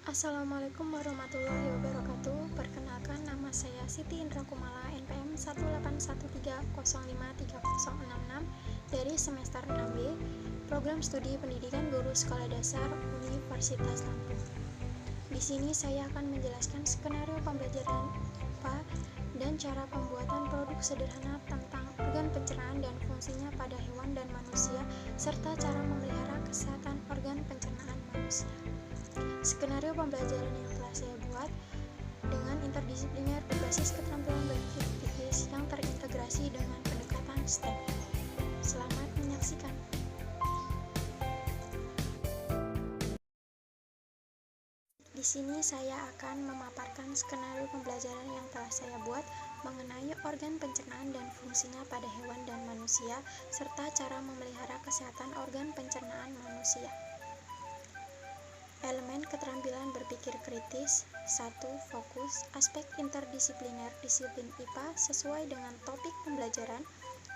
Assalamualaikum warahmatullahi wabarakatuh. Perkenalkan, nama saya Siti Indra Kumala, NPM 18130530066 dari semester 6B, Program Studi Pendidikan Guru Sekolah Dasar Universitas Lampung. Di sini saya akan menjelaskan skenario pembelajaran IPA dan cara pembuatan produk sederhana tentang organ pencernaan dan fungsinya pada hewan dan manusia, serta cara memelihara kesehatan organ pencernaan manusia. Skenario pembelajaran yang telah saya buat dengan interdisipliner berbasis keterampilan berpikir kritis yang terintegrasi dengan pendekatan STEM. Selamat menyaksikan. Di sini saya akan memaparkan skenario pembelajaran yang telah saya buat mengenai organ pencernaan dan fungsinya pada hewan dan manusia, serta cara memelihara kesehatan organ pencernaan manusia. Elemen keterampilan berpikir kritis. 1. Fokus. Aspek interdisipliner disiplin IPA sesuai dengan topik pembelajaran.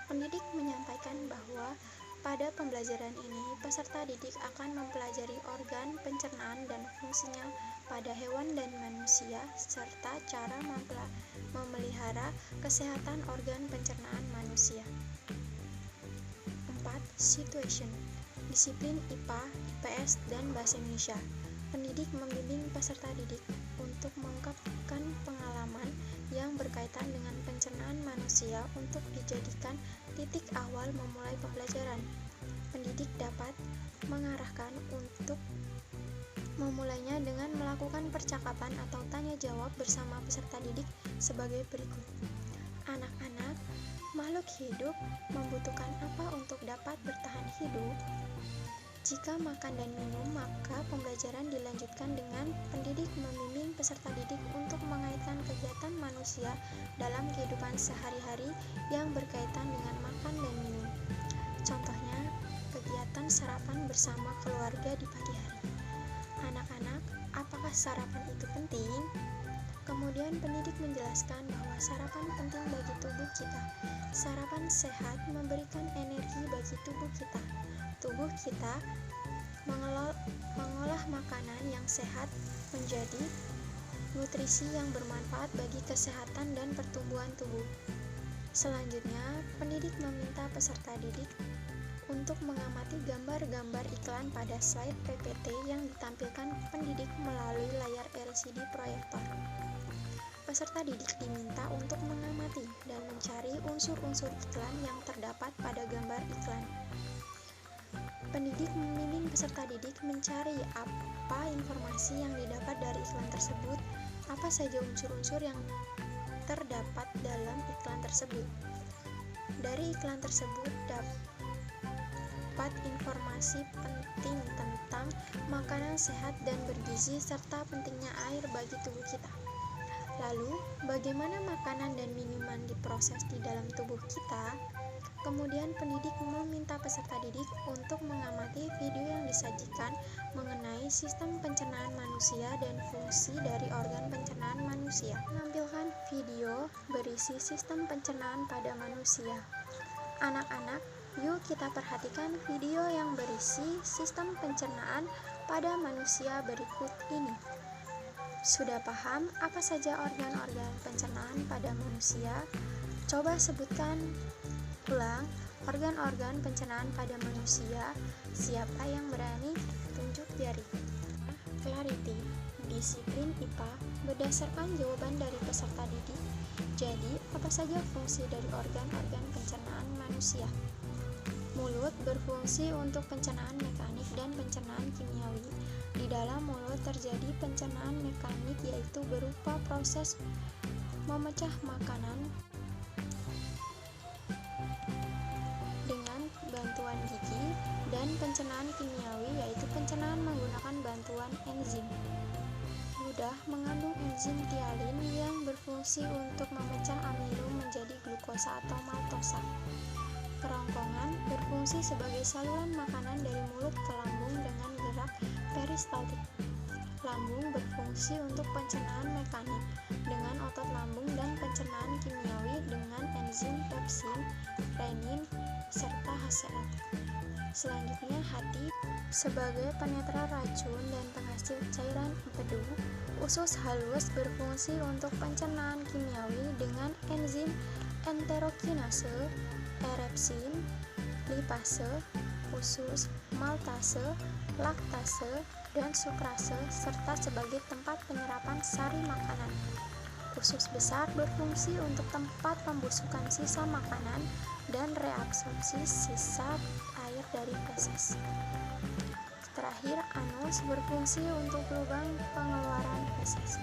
Pendidik menyampaikan bahwa pada pembelajaran ini peserta didik akan mempelajari organ pencernaan dan fungsinya pada hewan dan manusia, serta cara memelihara kesehatan organ pencernaan manusia. 4. Situation. Disiplin IPA, IPS, dan Bahasa Indonesia. Pendidik membimbing peserta didik untuk mengungkapkan pengalaman yang berkaitan dengan pencernaan manusia untuk dijadikan titik awal memulai pembelajaran. Pendidik dapat mengarahkan untuk memulainya dengan melakukan percakapan atau tanya jawab bersama peserta didik sebagai berikut. Anak-anak, makhluk hidup membutuhkan apa untuk dapat bertahan hidup? Jika makan dan minum, maka pembelajaran dilanjutkan dengan pendidik membimbing peserta didik untuk mengaitkan kegiatan manusia dalam kehidupan sehari-hari yang berkaitan dengan makan dan minum. Contohnya, kegiatan sarapan bersama keluarga di pagi hari. Anak-anak, apakah sarapan itu penting? Kemudian pendidik menjelaskan bahwa sarapan penting bagi tubuh kita. Sarapan sehat memberikan energi bagi tubuh kita. Tubuh kita mengolah makanan yang sehat menjadi nutrisi yang bermanfaat bagi kesehatan dan pertumbuhan tubuh. Selanjutnya, pendidik meminta peserta didik untuk mengamati gambar-gambar iklan pada slide PPT yang ditampilkan pendidik melalui layar LCD proyektor. Peserta didik diminta untuk mengamati dan mencari unsur-unsur iklan yang terdapat pada gambar iklan. Pendidik membimbing peserta didik mencari apa informasi yang didapat dari iklan tersebut, apa saja unsur-unsur yang terdapat dalam iklan tersebut. Dari iklan tersebut dapat informasi penting tentang makanan sehat dan bergizi serta pentingnya air bagi tubuh kita. Lalu, bagaimana makanan dan minuman diproses di dalam tubuh kita? Kemudian pendidik meminta peserta didik untuk mengamati video yang disajikan mengenai sistem pencernaan manusia dan fungsi dari organ pencernaan manusia. Menampilkan video berisi sistem pencernaan pada manusia. Anak-anak, yuk kita perhatikan video yang berisi sistem pencernaan pada manusia berikut ini. Sudah paham apa saja organ-organ pencernaan pada manusia? Coba sebutkan ulang organ-organ pencernaan pada manusia. Siapa yang berani? Tunjuk jari. Clarity. Disiplin IPA berdasarkan jawaban dari peserta didik. Jadi, apa saja fungsi dari organ-organ pencernaan manusia? Mulut berfungsi untuk pencernaan mekanik dan pencernaan kimiawi. Di dalam mulut terjadi pencernaan mekanik, yaitu berupa proses memecah makanan dengan bantuan gigi, dan pencernaan kimiawi, yaitu pencernaan menggunakan bantuan enzim. Ludah mengandung enzim tialin yang berfungsi untuk memecah amilum menjadi glukosa atau maltosa. Kerongkongan berfungsi sebagai saluran makanan dari mulut ke lambung dengan gerak peristaltik. Lambung berfungsi untuk pencernaan mekanik dengan otot lambung dan pencernaan kimiawi dengan enzim pepsin, renin, serta HCl. Selanjutnya, hati sebagai penetra racun dan penghasil cairan empedu. Usus halus berfungsi untuk pencernaan kimiawi dengan enzim enterokinase, erepsin, lipase, usus, maltase, laktase, dan sukrase, serta sebagai tempat penyerapan sari makanan. Usus besar berfungsi untuk tempat pembusukan sisa makanan dan reabsorpsi sisa air dari feses. Terakhir, anus berfungsi untuk lubang pengeluaran feses.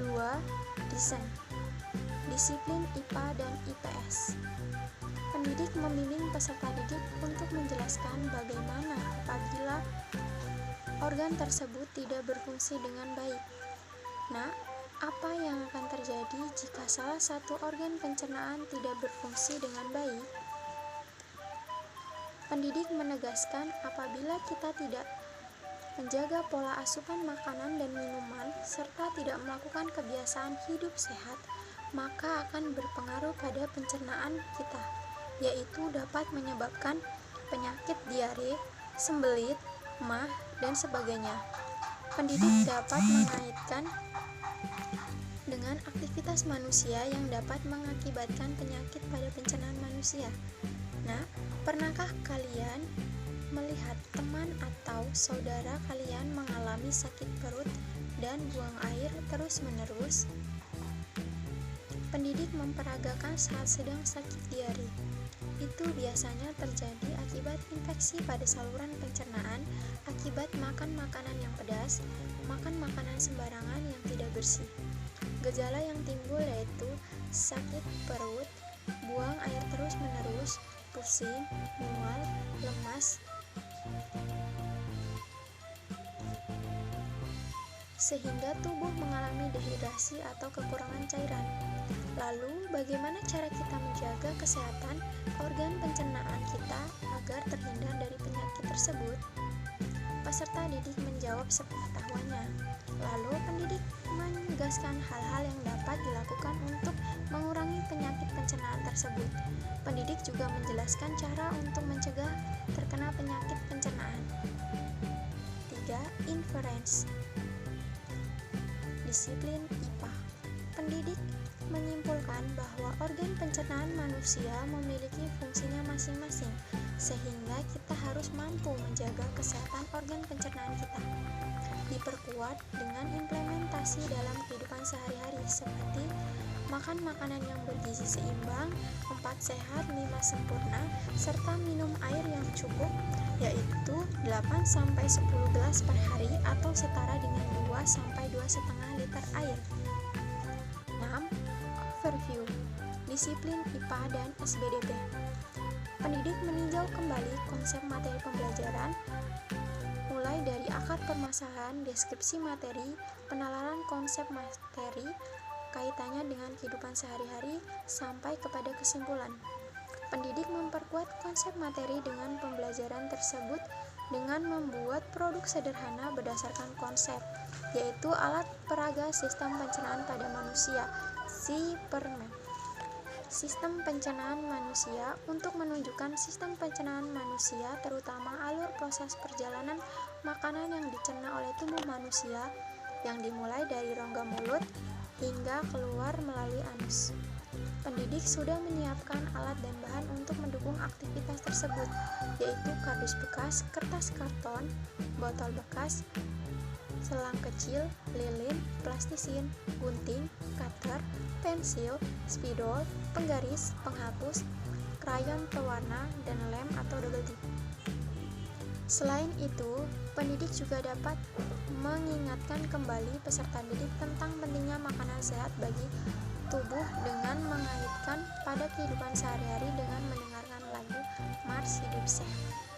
2. Desain disiplin IPA dan IPS. Pendidik membimbing peserta didik untuk menjelaskan bagaimana apabila organ tersebut tidak berfungsi dengan baik. Nah, apa yang akan terjadi jika salah satu organ pencernaan tidak berfungsi dengan baik? Pendidik menegaskan apabila kita tidak menjaga pola asupan makanan dan minuman serta tidak melakukan kebiasaan hidup sehat, maka akan berpengaruh pada pencernaan kita, yaitu dapat menyebabkan penyakit diare, sembelit, MAH, dan sebagainya. Pendidik dapat mengaitkan dengan aktivitas manusia yang dapat mengakibatkan penyakit pada pencernaan manusia. Nah, pernahkah kalian melihat teman atau saudara kalian mengalami sakit perut dan buang air terus-menerus? Pendidik memperagakan saat sedang sakit diare. Itu biasanya terjadi akibat infeksi pada saluran pencernaan, akibat makan makanan yang pedas, makan makanan sembarangan yang tidak bersih. Gejala yang timbul yaitu sakit perut, buang air terus-menerus, pusing, mual, lemas, sehingga tubuh mengalami dehidrasi atau kekurangan cairan. Lalu, bagaimana cara kita menjaga kesehatan organ pencernaan kita agar terhindar dari penyakit tersebut? Peserta didik menjawab sepengetahuannya. Lalu, pendidik menegaskan hal-hal yang dapat dilakukan untuk mengurangi penyakit pencernaan tersebut. Pendidik juga menjelaskan cara untuk mencegah terkena penyakit pencernaan. 3. Inference disiplin IPA. Pendidik menyimpulkan bahwa organ pencernaan manusia memiliki fungsinya masing-masing, sehingga kita harus mampu menjaga kesehatan organ pencernaan kita. Diperkuat dengan implementasi dalam kehidupan sehari-hari seperti makan makanan yang bergizi seimbang, 4 sehat, 5 sempurna, serta minum air yang cukup, yaitu 8-10 gelas per hari atau setara dengan 2-2,5 liter air. 6. Overview disiplin IPA dan SBDP. Pendidik meninjau kembali konsep materi pembelajaran, mulai dari akar permasalahan, deskripsi materi, penalaran konsep materi, kaitannya dengan kehidupan sehari-hari, sampai kepada kesimpulan. Pendidik memperkuat konsep materi dengan pembelajaran tersebut dengan membuat produk sederhana berdasarkan konsep, yaitu alat peraga sistem pencernaan pada manusia, SIPERMEN. Sistem pencernaan manusia untuk menunjukkan sistem pencernaan manusia, terutama alur proses perjalanan makanan yang dicerna oleh tubuh manusia yang dimulai dari rongga mulut hingga keluar melalui anus. Pendidik sudah menyiapkan alat dan bahan untuk mendukung aktivitas tersebut, yaitu kardus bekas, kertas karton, botol bekas, selang kecil, lilin, plastisin, gunting, cutter, pensil, spidol, penggaris, penghapus, krayon pewarna, dan lem atau double tip. Selain itu, pendidik juga dapat mengingatkan kembali peserta didik tentang pentingnya makanan sehat bagi tubuh dengan mengaitkan pada kehidupan sehari-hari dengan mendengarkan lagu Mars Hidup Sehat.